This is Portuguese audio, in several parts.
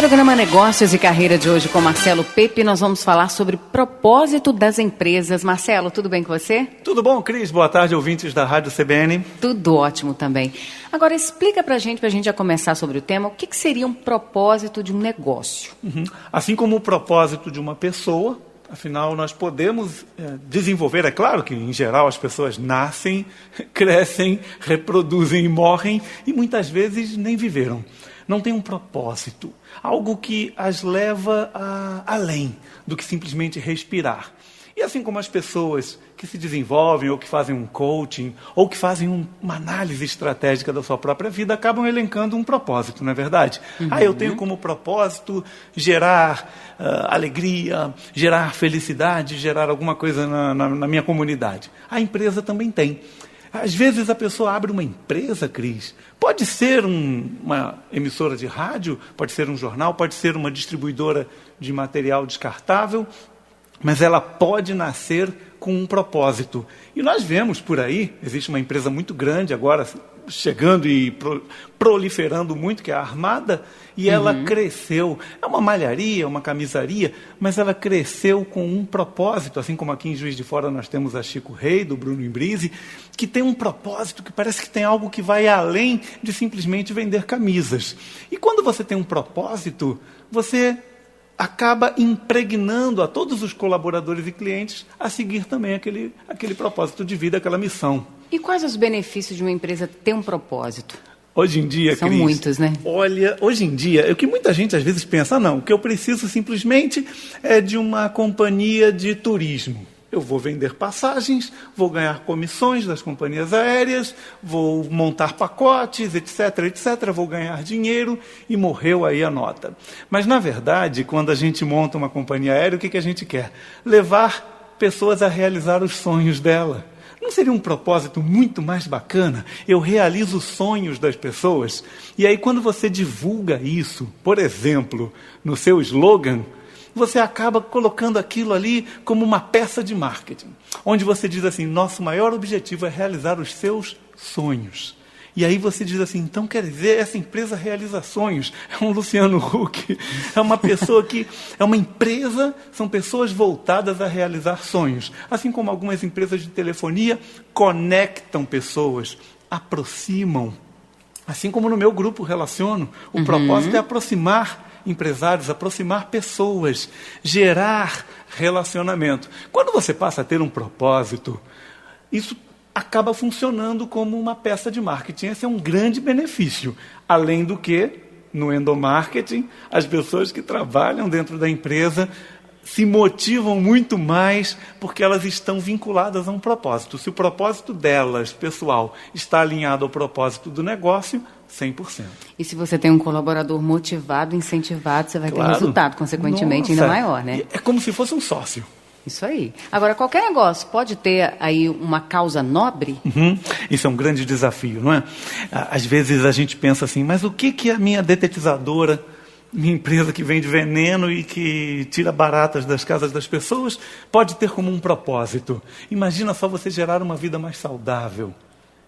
Programa Negócios e Carreira de hoje com Marcelo Pepe, nós vamos falar sobre propósito das empresas. Marcelo, tudo bem com você? Tudo bom, Cris? Boa tarde, ouvintes da Rádio CBN. Tudo ótimo também. Agora, explica pra gente já começar sobre o tema, o que seria um propósito de um negócio? Assim como o propósito de uma pessoa, afinal, nós podemos desenvolver, é claro que, em geral, as pessoas nascem, crescem, reproduzem e morrem, e muitas vezes nem viveram. Não tem um propósito, algo que as leva além do que simplesmente respirar. E assim como as pessoas que se desenvolvem, ou que fazem um coaching, ou que fazem uma análise estratégica da sua própria vida, acabam elencando um propósito, não é verdade? Eu tenho como propósito gerar alegria, gerar felicidade, gerar alguma coisa na minha comunidade. A empresa também tem. Às vezes a pessoa abre uma empresa, Cris. Pode ser uma emissora de rádio, pode ser um jornal, pode ser uma distribuidora de material descartável, mas ela pode nascer com um propósito. E nós vemos por aí, existe uma empresa muito grande agora, chegando e proliferando muito, que é a Armada, e ela cresceu. É uma malharia, uma camisaria, mas ela cresceu com um propósito, assim como aqui em Juiz de Fora nós temos a Chico Rei, do Bruno Imbrise, que tem um propósito, que parece que tem algo que vai além de simplesmente vender camisas. E quando você tem um propósito, você acaba impregnando a todos os colaboradores e clientes a seguir também aquele propósito de vida, aquela missão. E quais os benefícios de uma empresa ter um propósito? Hoje em dia, São Cris, muitos, né? Olha, hoje em dia, é o que muita gente às vezes pensa, o que eu preciso simplesmente é de uma companhia de turismo. Eu vou vender passagens, vou ganhar comissões das companhias aéreas, vou montar pacotes, etc., vou ganhar dinheiro e morreu aí a nota. Mas, na verdade, quando a gente monta uma companhia aérea, o que a gente quer? Levar pessoas a realizar os sonhos dela. Não seria um propósito muito mais bacana? Eu realizo os sonhos das pessoas. E aí, quando você divulga isso, por exemplo, no seu slogan, você acaba colocando aquilo ali como uma peça de marketing, onde você diz assim, nosso maior objetivo é realizar os seus sonhos. E aí você diz assim, então quer dizer, essa empresa realiza sonhos. É um Luciano Huck, é uma pessoa que... É uma empresa, são pessoas voltadas a realizar sonhos. Assim como algumas empresas de telefonia conectam pessoas, aproximam. Assim como no meu grupo Relaciono, o propósito é aproximar empresários, aproximar pessoas, gerar relacionamento. Quando você passa a ter um propósito, isso acaba funcionando como uma peça de marketing. Esse é um grande benefício. Além do que, no endomarketing, as pessoas que trabalham dentro da empresa se motivam muito mais porque elas estão vinculadas a um propósito. Se o propósito delas, pessoal, está alinhado ao propósito do negócio, 100%. E se você tem um colaborador motivado, incentivado, você vai ter um resultado, consequentemente, ainda maior, né? É como se fosse um sócio. Isso aí. Agora, qualquer negócio pode ter aí uma causa nobre? Isso é um grande desafio, não é? Às vezes a gente pensa assim, mas o que a minha detetizadora, minha empresa que vende veneno e que tira baratas das casas das pessoas, pode ter como um propósito? Imagina só você gerar uma vida mais saudável.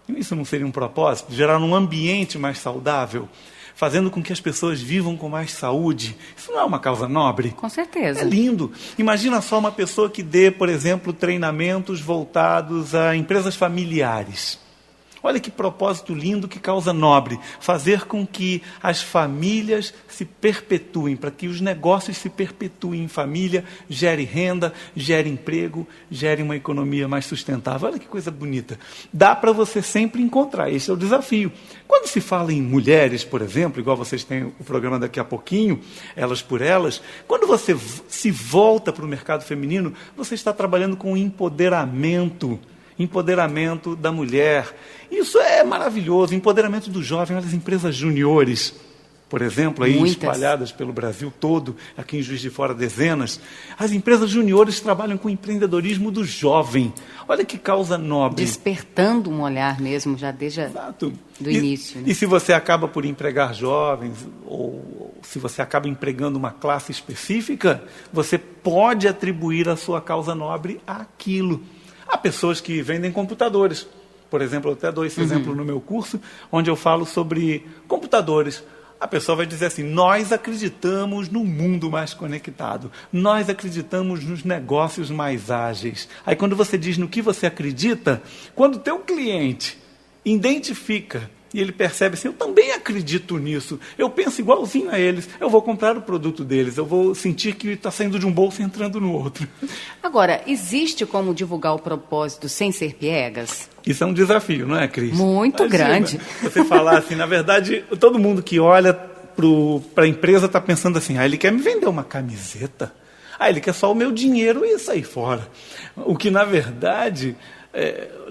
Isso não seria um propósito? Gerar um ambiente mais saudável, fazendo com que as pessoas vivam com mais saúde. Isso não é uma causa nobre? Com certeza. É lindo. Imagina só uma pessoa que dê, por exemplo, treinamentos voltados a empresas familiares. Olha que propósito lindo, que causa nobre. Fazer com que as famílias se perpetuem, para que os negócios se perpetuem em família, gere renda, gere emprego, gere uma economia mais sustentável. Olha que coisa bonita. Dá para você sempre encontrar, esse é o desafio. Quando se fala em mulheres, por exemplo, igual vocês têm o programa daqui a pouquinho, Elas por Elas, quando você se volta para o mercado feminino, você está trabalhando com empoderamento da mulher. Isso é maravilhoso. Empoderamento do jovem. Olha as empresas juniores, por exemplo, aí espalhadas pelo Brasil todo, aqui em Juiz de Fora dezenas. As empresas juniores trabalham com o empreendedorismo do jovem. Olha que causa nobre. Despertando um olhar mesmo, já desde do início. Né? E se você acaba por empregar jovens, ou se você acaba empregando uma classe específica, você pode atribuir a sua causa nobre àquilo. Há pessoas que vendem computadores. Por exemplo, eu até dou esse exemplo no meu curso, onde eu falo sobre computadores. A pessoa vai dizer assim, nós acreditamos no mundo mais conectado, nós acreditamos nos negócios mais ágeis. Aí quando você diz no que você acredita, quando o teu cliente identifica e ele percebe assim, eu também acredito nisso, eu penso igualzinho a eles, eu vou comprar o produto deles, eu vou sentir que está saindo de um bolso e entrando no outro. Agora, existe como divulgar o propósito sem ser piegas? Isso é um desafio, não é, Cris? Muito grande. Você falar assim, na verdade, todo mundo que olha para a empresa está pensando assim, ele quer me vender uma camiseta, ele quer só o meu dinheiro e sair fora. O que, na verdade...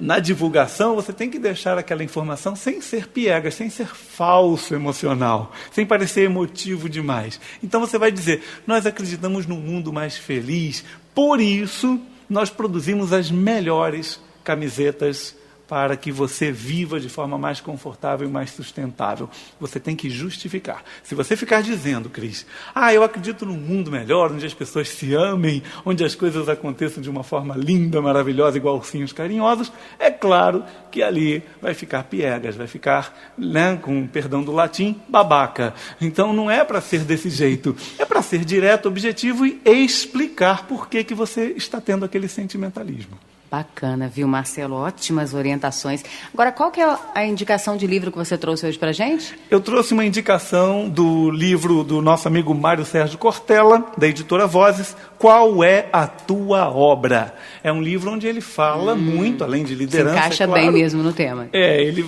na divulgação, você tem que deixar aquela informação sem ser piegas, sem ser falso emocional, sem parecer emotivo demais. Então você vai dizer, nós acreditamos num mundo mais feliz, por isso nós produzimos as melhores camisetas para que você viva de forma mais confortável e mais sustentável. Você tem que justificar. Se você ficar dizendo, Cris, eu acredito num mundo melhor, onde as pessoas se amem, onde as coisas aconteçam de uma forma linda, maravilhosa, igual ursinhos carinhosos, é claro que ali vai ficar piegas, vai ficar, com perdão do latim, babaca. Então não é para ser desse jeito, é para ser direto, objetivo e explicar por que você está tendo aquele sentimentalismo. Bacana, viu, Marcelo? Ótimas orientações. Agora, qual que é a indicação de livro que você trouxe hoje pra gente? Eu trouxe uma indicação do livro do nosso amigo Mário Sérgio Cortella, da editora Vozes, Qual é a Tua Obra? É um livro onde ele fala muito, além de liderança. Se encaixa claro, bem mesmo no tema. Ele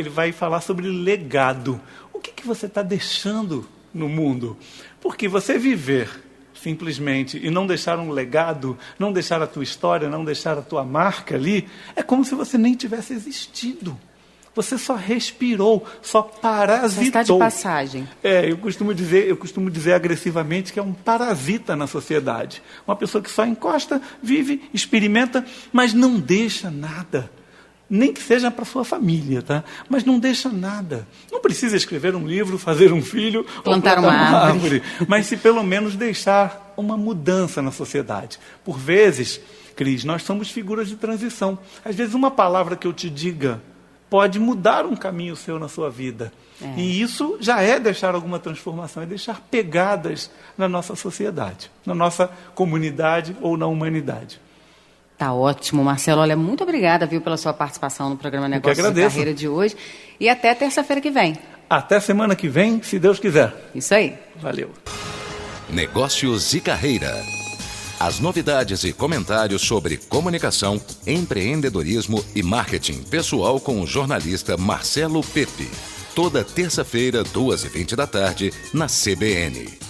vai falar sobre legado. O que você está deixando no mundo? Porque você viver simplesmente, e não deixar um legado, não deixar a tua história, não deixar a tua marca ali, é como se você nem tivesse existido. Você só respirou, só parasitou. Você está de passagem. Eu costumo dizer agressivamente que é um parasita na sociedade. Uma pessoa que só encosta, vive, experimenta, mas não deixa nada. Nem que seja para sua família, tá? Mas não deixa nada. Não precisa escrever um livro, fazer um filho, plantar uma árvore. Mas se pelo menos deixar uma mudança na sociedade. Por vezes, Cris, nós somos figuras de transição. Às vezes uma palavra que eu te diga pode mudar um caminho seu na sua vida. E isso já é deixar alguma transformação, é deixar pegadas na nossa sociedade, na nossa comunidade ou na humanidade. Tá ótimo, Marcelo. Olha, muito obrigada, viu, pela sua participação no programa Negócios de Carreira de hoje. E até terça-feira que vem. Até semana que vem, se Deus quiser. Isso aí. Valeu. Negócios e Carreira. As novidades e comentários sobre comunicação, empreendedorismo e marketing pessoal com o jornalista Marcelo Pepe. Toda terça-feira, 2h20 da tarde, na CBN.